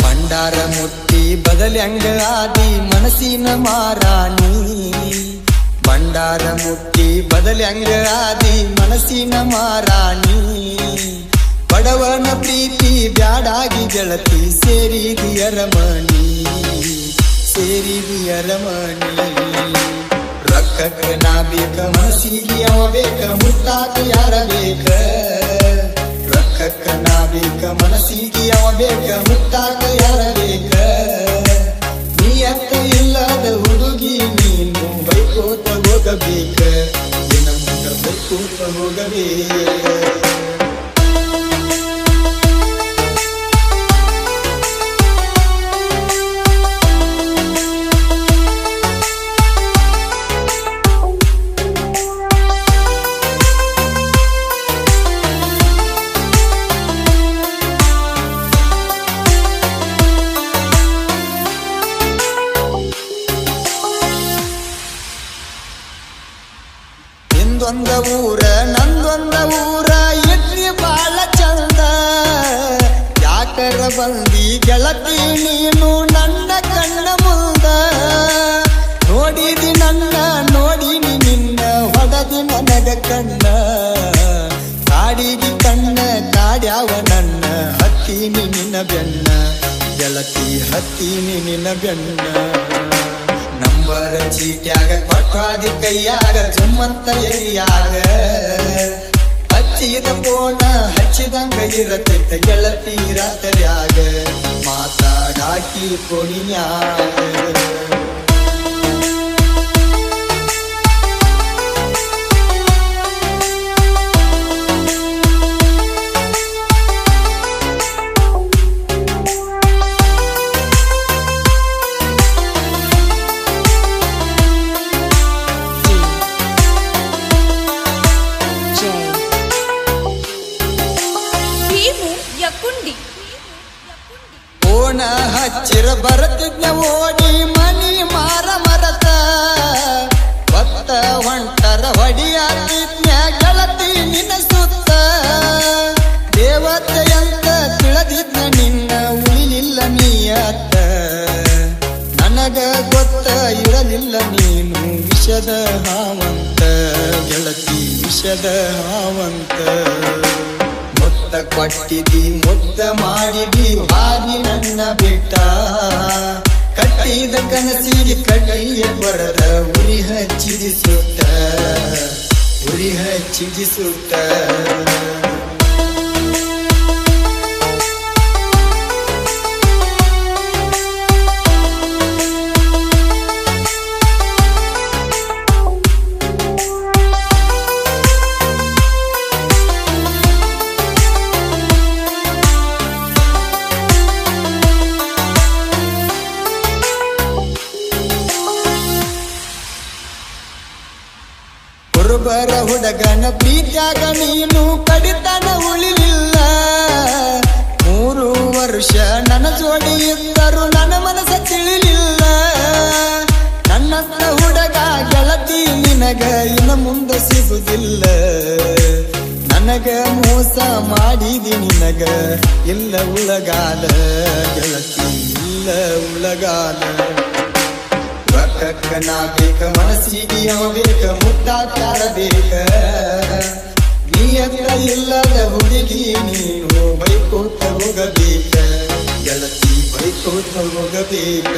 ಭಂಡಾರ ಮುಟ್ಟಿ ಬದಲ್ಯಾಂಗ ಆದಿ ಮನಸ್ಸಿನ ಮಾರಾಣಿ. ಭಂಡಾರ ಮುಟ್ಟಿ ಬದಲ್ಯಾಂಗ ಆದಿ ಮನಸ್ಸಿನ ಮಾರಾಣಿ. ಬಡವನ ಪ್ರೀತಿ ಬ್ಯಾಡಾಗಿ ಗೆಳತಿ ಸೇರಿದಿ ಅರಮನಿ, ಸೇರಿದಿ ಅರಮನಿ. ರೊಕ್ಕಕ್ಕ ನಾ ಬೇಕ ಮನಸ್ಸಿಗೆ ಅವ ಬೇಕ, ಮುಟ್ಟಾಕ ಯಾರ ಬೇಕ. ರೊಕ್ಕಕ್ಕ ನಾ ಬೇಕ ಮನಸ್ಸಿಗೆ ಅವ ಬೇಕ, ಮುಟ್ಟಾಕ ಯಾರ ಬೇಕ. ನೀಯತ್ತ ಇಲ್ಲದ ಹುಡುಗಿ ನೀನು ಬೈಕೋತ ಹೋಗಬೇಕ, ನಿನ್ನ ಮುಂದ ಬೈಕೋತ ಹೋಗಬೇಕ. ನಿಂದೊಂದ ಊರ ನಂದೊಂದ ಊರ ಇಡ್ಲಿ ಬಾಳ ಚಂದ. ಯಾಕರ ಬಂದಿ ಗೆಳತಿ ನೀನು ನನ್ನ ಕಣ್ಣ ಮುಂದ. ನೋಡಿದಿ ನನ್ನ ನೋಡಿನಿ ನಿನ್ನ ಹೊಡದಿ ನನಗ ಕಣ್ಣ. ಕಾಡಿದಿ ಕಣ್ಣ ಕಾಡ್ಯಾವ ನನ್ನ, ಹತ್ತೀನಿ ನಿನ್ನ ಬೆನ್ನ ಗೆಳತಿ, ಹತ್ತೀನಿ ನಿನ್ನ ಬೆನ್ನ. ನಂಬರ ಚೀಟ್ಯಾಗ ಕೊಟ್ಟಾದಿ ಕೈಯಾಗ ಜುಮ್ಮಂತ ಎರಿಯಾಗ. ಹಚ್ಚಿದ ಫೋನ ಹಚ್ಚಿದಂಗ ಇರತೈತ ಗೆಳತಿ ರಾತ್ರ್ಯಾಗ, ಮಾತಾಡಾಕಿ ಕೊಡಿನ್ಯಾಗ. ಫೋನ ಹಚ್ಚಿರ ಬರತಿದ್ನ ಓಡಿ ಮನಿ ಮಾರ ಮರತ. ಒತ್ತ ಹೊಂಟರ ಹೊಡಿಯಾತಿದ್ನ ಗೆಳತಿ ನಿನ್ನ ಸುತ್ತ. ದೇವತೆಯಂತ ತಿಳಿದಿದ್ನ ನಿನ್ನ ಉಳಿಲಿಲ್ಲ ನೀಯತ್ತ. ನನಗ ಗೊತ್ತ ಇರಲಿಲ್ಲ ನೀನು ವಿಷದ ಹಾವಂತ ಗೆಳತಿ, ವಿಷದ ಹಾವಂತ. ಮುತ್ತ ಕೊಟ್ಟಿದಿ ಮುತ್ತ ಮಾಡಿದಿ ಹಾದಿ ನನ್ನ ಬಿಟ್ಟ. ಕಟ್ಟಿದ ಕನಸಿಗೆ ಕೈಯ ಬರದ ಉರಿ ಹಚ್ಚಿದಿ ಸುಟ್ಟ, ಉರಿ ಹಚ್ಚಿದಿ ಸುಟ್ಟ. ಕುರುಬರ ಹುಡುಗನ ಪ್ರೀತ್ಯಾಗ ನೀನು ಕಡಿತನ ಉಳಿಲಿಲ್ಲ. 3 ವರ್ಷ ನನ್ನ ಜೋಡಿ ಇದ್ದರು ನನ್ನ ಮನಸ್ಸ ತಿಳಿಲಿಲ್ಲ. ನನ್ನಂತ ಹುಡುಗ ಗೆಳತಿ ನಿನಗ ಇನ್ನು ಮುಂದೆ ಸಿಗುದಿಲ್ಲ. ನನಗ ಮೋಸ ಮಾಡಿದಿ ನಿನಗ ಇಲ್ಲ ಉಳಗಾಲ ಗೆಳತಿ, ಇಲ್ಲ ಉಳಗಾಲ. ರೊಕ್ಕಕ್ಕ ನಾ ಬೇಕ ಮನಸ್ಸಿಗೆ ಅವ ಬೇಕ, ಮುಟ್ಟಾಕ ಬೇಕ. ನೀಯತ್ತ ಇಲ್ಲದ ಹುಡುಗಿ ನೀನು ಬೈಕೋತ ಹೋಗಬೇಕ ಗೆಳತಿ, ಬೈಕೋತ ಹೋಗಬೇಕ.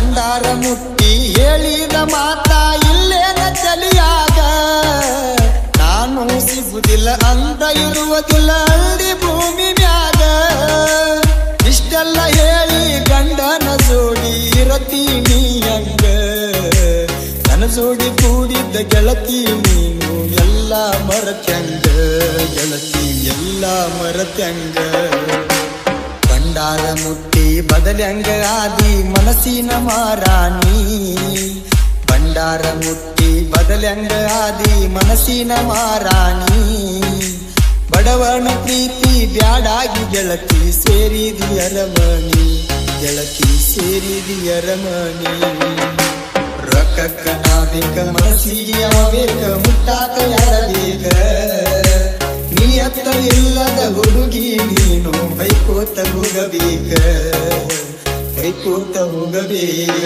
ಭಂಡಾರ ಮುಟ್ಟಿ ಹೇಳಿದ ಮಾತ ಇಲ್ಲೇನ ತಲಿಯಾಗ ನಾನು ಸಿಗುದಿಲ್ಲ ಅಂತ ಇರುವುದಿಲ್ಲ ಹಳ್ಳಿ ಭೂಮಿ ಮ್ಯಾಗ ಇಷ್ಟೆಲ್ಲ ಹೇಳಿ ಗಂಡನ ಜೋಡಿ ಇರತೀನಿ ಹಂಗ ನನ್ನ ಜೋಡಿ ಕೂಡಿದ್ದ ಗೆಳತಿ ನೀನು ಎಲ್ಲ ಮರತ್ಯಂಗ ಗೆಳತಿ ಎಲ್ಲ ಮರತ್ಯಂಗ ಭಂಡಾರ ಮುಟ್ಟಿ ಬದಲಂಗ ಆದಿ ಮನಸ್ಸಿನ ಮಾರಾಣಿ ಭಂಡಾರ ಮುಟ್ಟಿ ಬದಲಂಗ ಆದಿ ಮನಸ್ಸಿನ ಮಾರಾಣಿ ಬಡವನ ಪ್ರೀತಿ ಬ್ಯಾಡಾಗಿ ಗೆಳತಿ ಸೇರಿದಿ ಅರಮಣಿ ಗೆಳತಿ ಸೇರಿದಿ ಅರಮಣಿ ರೊಕ್ಕಕ್ಕ ನಾ ಬೇಕ ಮನಸ್ಸಿಗೆ ಅವ ಬೇಕ ಮುಟ್ಟಾಕ ಯಾರ ಬೇಕ ನಿಯತ್ತ ಇಲ್ಲದ ಹುಡುಗಿ ನೀನು ಬೈಕೋತ ಹೋಗಬೇಕ ಬೈಕೋತ ಹೋಗಬೇಕ